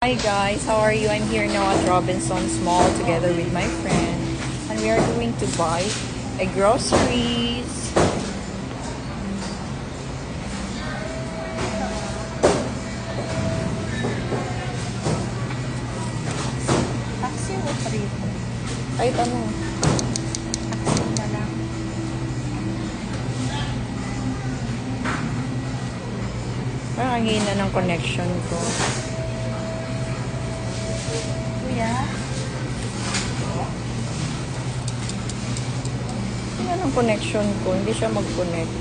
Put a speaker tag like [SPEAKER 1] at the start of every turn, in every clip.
[SPEAKER 1] Hi guys, how are you? I'm here now at Robinson's Mall together with my friend, and we are going to buy a groceries.
[SPEAKER 2] Taxi o prito?
[SPEAKER 1] Kahit ano.
[SPEAKER 2] Taxi na lang.
[SPEAKER 1] Parang ang hina ng connection ko.
[SPEAKER 2] Kuya?
[SPEAKER 1] Hina ng connection ko, hindi siya mag-connect.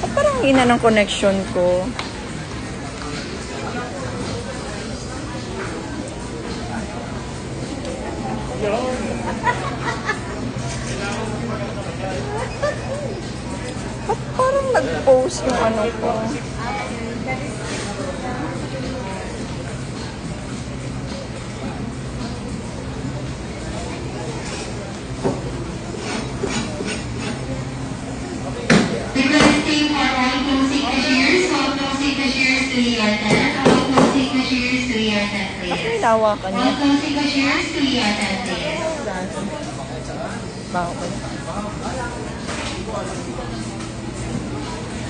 [SPEAKER 1] At parang hina ng connection ko. Ba't parang nag-post yung ano ko?
[SPEAKER 3] Requesting for all closing cashiers, all closing cashiers to your 10, all closing cashiers to your 10,
[SPEAKER 1] Ba't may
[SPEAKER 3] please.
[SPEAKER 1] nawakan niya?
[SPEAKER 3] All closing cashiers to your 10, please.
[SPEAKER 1] Bakit?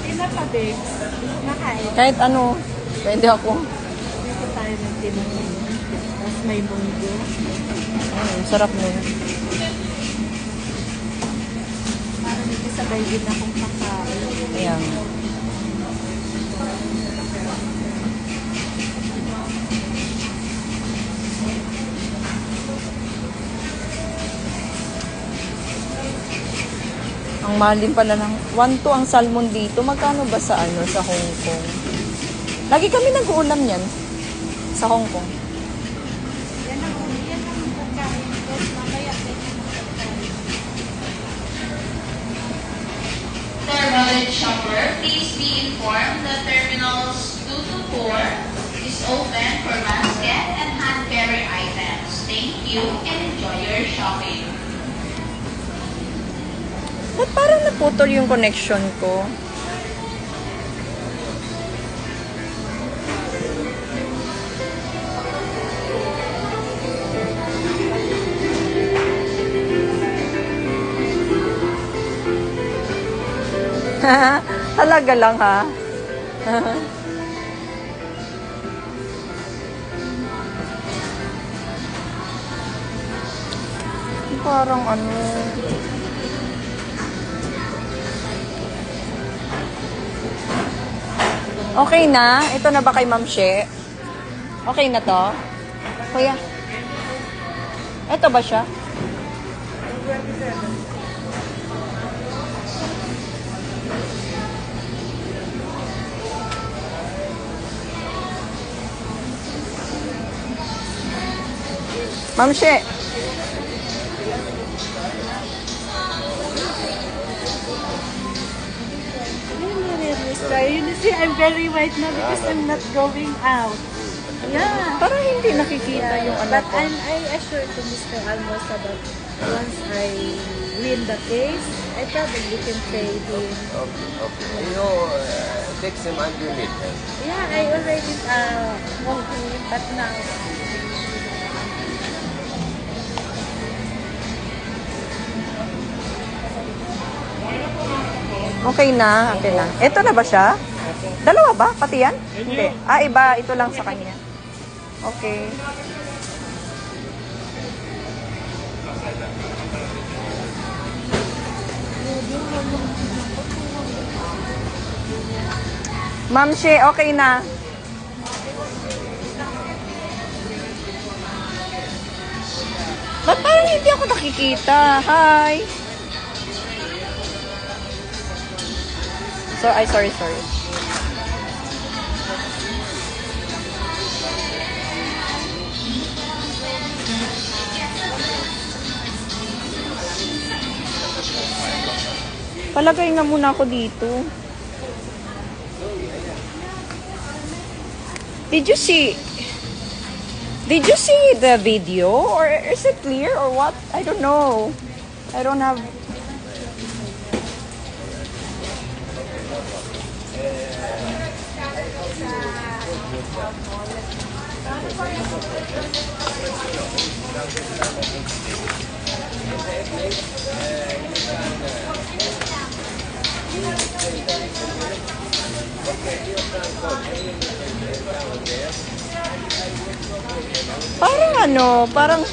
[SPEAKER 2] Pila pa, babes? Nakain.
[SPEAKER 1] Kahit ano, pwede ako.
[SPEAKER 2] Dito tayo ng tinanong. Tapos may munggo.
[SPEAKER 1] Sarap nun.
[SPEAKER 2] Para dito sabay din akong kakain.
[SPEAKER 1] Ayan. Ang mahal din pala ng 1 to ang salmon dito. Magkano ba sa ano sa Hong Kong? Lagi kami nag-uulam yan sa Hong Kong.
[SPEAKER 2] Yan ang pagkain. Tapos mamaya din ang pagkain.
[SPEAKER 3] For wallet shopper, please be informed that terminals 2 to 4 is open for basket and hand carry items. Thank you and enjoy your shopping.
[SPEAKER 1] Ba't parang naputol yung connection ko? Talaga lang ha? Parang ano... Okay na? Ito na ba kay Ma'am She? Okay na to? Kuya? Ito ba siya? Ma'am She?
[SPEAKER 2] You see, I'm very white now because I'm not going out. Yeah.
[SPEAKER 1] Parang hindi nakikita yung ano
[SPEAKER 2] But
[SPEAKER 1] ko.
[SPEAKER 2] I assured to Mr. Almosa that once I win the case, I probably can pay him.
[SPEAKER 4] Okay. You text him and you meet him.
[SPEAKER 2] Yeah, I already told him, but now,
[SPEAKER 1] Okay na. Okay na. Ito na ba siya? Dalawa ba? Pati yan? Hindi. Ah, iba. Ito lang sa kanya. Okay. Ma'am She, okay na. Ba't parang hindi ako nakikita? Hi. So, sorry. Palagay nga muna ako dito. Did you see the video? Or is it clear or what? I don't know. I don't have... Parang ano, parang...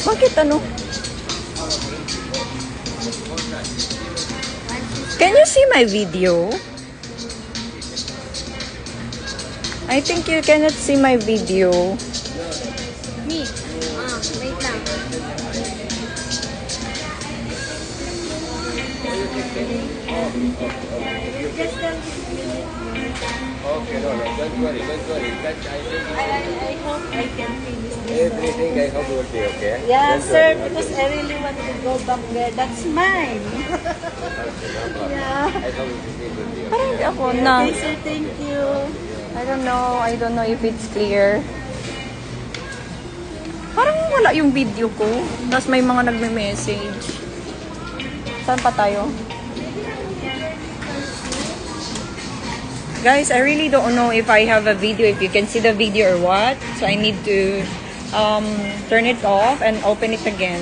[SPEAKER 1] Bakit ano? Can you see my video? I think you cannot see my video.
[SPEAKER 2] Me. Wait lang. Just a minute.
[SPEAKER 4] Okay, no, don't worry. That
[SPEAKER 2] I hope I can finish this.
[SPEAKER 4] everything I hope will be okay.
[SPEAKER 2] Yeah,
[SPEAKER 4] Don't
[SPEAKER 2] sir,
[SPEAKER 4] worry,
[SPEAKER 2] because
[SPEAKER 4] okay.
[SPEAKER 2] I really want to go back there. That's mine.
[SPEAKER 4] Okay, no problem.
[SPEAKER 2] Yeah.
[SPEAKER 4] I hope everything will be okay.
[SPEAKER 1] Parang ako na.
[SPEAKER 2] Okay, sir, thank you.
[SPEAKER 1] I don't know if it's clear. Parang wala yung video ko. Tapos may mga nagme-message. Saan pa tayo? Guys, I really don't know if I have a video, if you can see the video or what. So I need to turn it off and open it again.